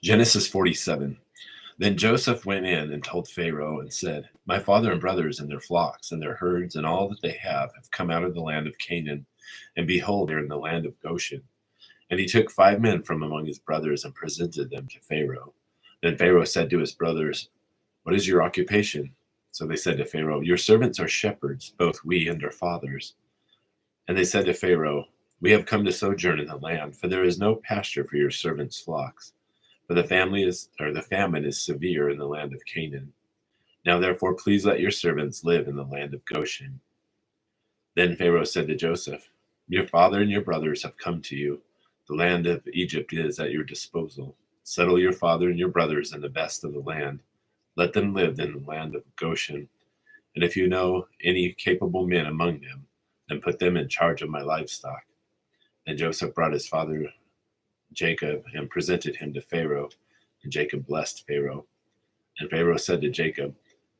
Genesis 47. Then Joseph went in and told Pharaoh and said, My father and brothers and their flocks and their herds and all that they have come out of the land of Canaan, and behold, they are in the land of Goshen. And he took 5 men from among his brothers and presented them to Pharaoh. Then Pharaoh said to his brothers, What is your occupation? So they said to Pharaoh, Your servants are shepherds, both we and our fathers. And they said to Pharaoh, We have come to sojourn in the land, for there is no pasture for your servants' flocks. For the famine is severe in the land of Canaan. Now therefore please let your servants live in the land of Goshen. Then Pharaoh said to Joseph, Your father and your brothers have come to you. The land of Egypt is at your disposal. Settle your father and your brothers in the best of the land. Let them live in the land of Goshen. And if you know any capable men among them, then put them in charge of my livestock. And Joseph brought his father Jacob and presented him to Pharaoh. And Jacob blessed Pharaoh. And Pharaoh said to Jacob,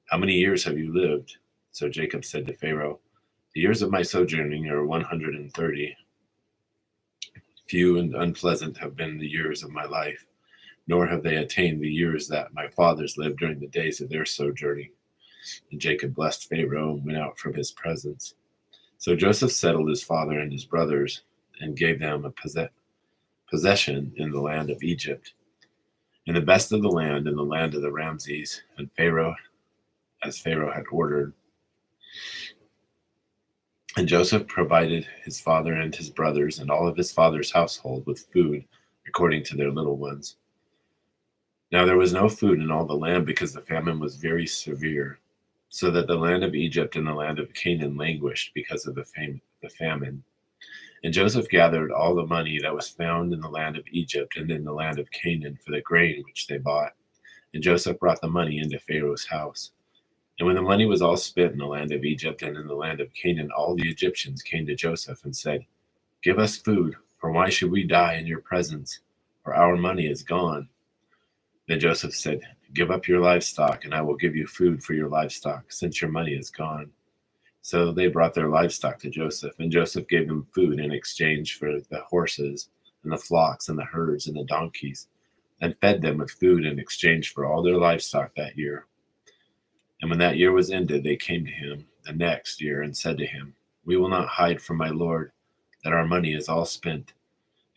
How many years have you lived? So Jacob said to Pharaoh, The years of my sojourning are 130. Few and unpleasant have been the years of my life, nor have they attained the years that my fathers lived during the days of their sojourning. And Jacob blessed Pharaoh and went out from his presence. So Joseph settled his father and his brothers and gave them a possession in the land of Egypt, in the best of the land, in the land of the Ramses, and Pharaoh, as Pharaoh had ordered. And Joseph provided his father and his brothers and all of his father's household with food according to their little ones. Now there was no food in all the land because the famine was very severe, so that the land of Egypt and the land of Canaan languished because of the famine. And Joseph gathered all the money that was found in the land of Egypt and in the land of Canaan for the grain which they bought. And Joseph brought the money into Pharaoh's house. And when the money was all spent in the land of Egypt and in the land of Canaan, all the Egyptians came to Joseph and said, Give us food, for why should we die in your presence? For our money is gone. Then Joseph said, Give up your livestock, and I will give you food for your livestock, since your money is gone. So they brought their livestock to Joseph, and Joseph gave them food in exchange for the horses and the flocks and the herds and the donkeys, and fed them with food in exchange for all their livestock that year. And when that year was ended, they came to him the next year and said to him, We will not hide from my lord that our money is all spent,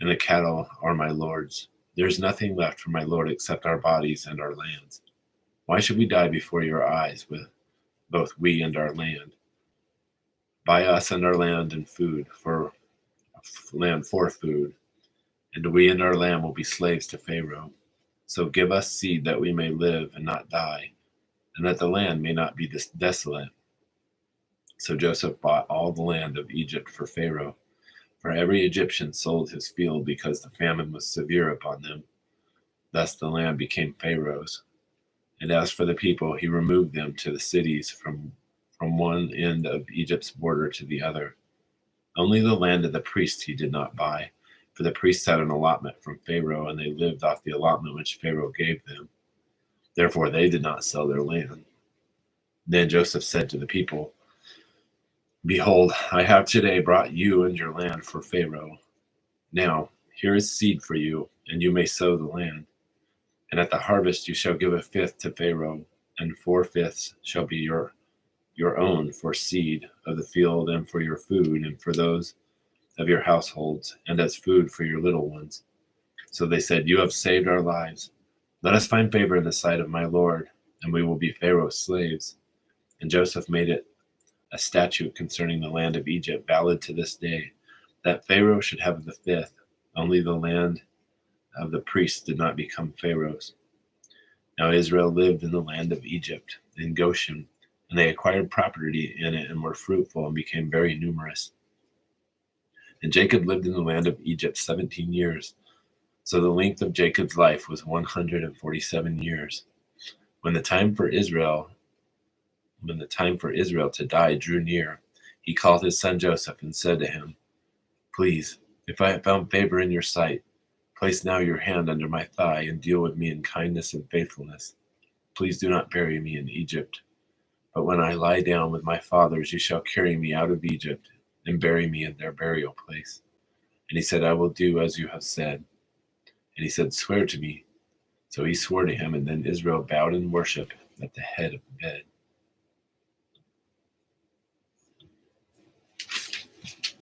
and the cattle are my lord's. There is nothing left for my lord except our bodies and our lands. Why should we die before your eyes with both we and our land? Buy us and our land and food for food, and we and our land will be slaves to Pharaoh. So give us seed that we may live and not die, and that the land may not be desolate. So Joseph bought all the land of Egypt for Pharaoh, for every Egyptian sold his field because the famine was severe upon them. Thus the land became Pharaoh's. And as for the people, he removed them to the cities from one end of Egypt's border to the other. Only the land of the priests he did not buy, for the priests had an allotment from Pharaoh, and they lived off the allotment which Pharaoh gave them. Therefore they did not sell their land. Then Joseph said to the people, Behold, I have today brought you and your land for Pharaoh. Now, here is seed for you, and you may sow the land. And at the harvest you shall give a fifth to Pharaoh, and 4/5 shall be your own for seed of the field and for your food and for those of your households, and as food for your little ones. So they said, You have saved our lives. Let us find favor in the sight of my lord, and we will be Pharaoh's slaves. And Joseph made it a statute concerning the land of Egypt, valid to this day, that Pharaoh should have the fifth. Only the land of the priests did not become Pharaoh's. Now Israel lived in the land of Egypt, in Goshen, and they acquired property in it and were fruitful and became very numerous. And Jacob lived in the land of Egypt 17 years. So the length of Jacob's life was 147 years. When the time for Israel to die drew near, he called his son Joseph and said to him, Please, if I have found favor in your sight, place now your hand under my thigh and deal with me in kindness and faithfulness. Please do not bury me in Egypt. But when I lie down with my fathers, you shall carry me out of Egypt and bury me in their burial place. And he said, I will do as you have said. And he said, Swear to me. So he swore to him, and then Israel bowed in worship at the head of the bed.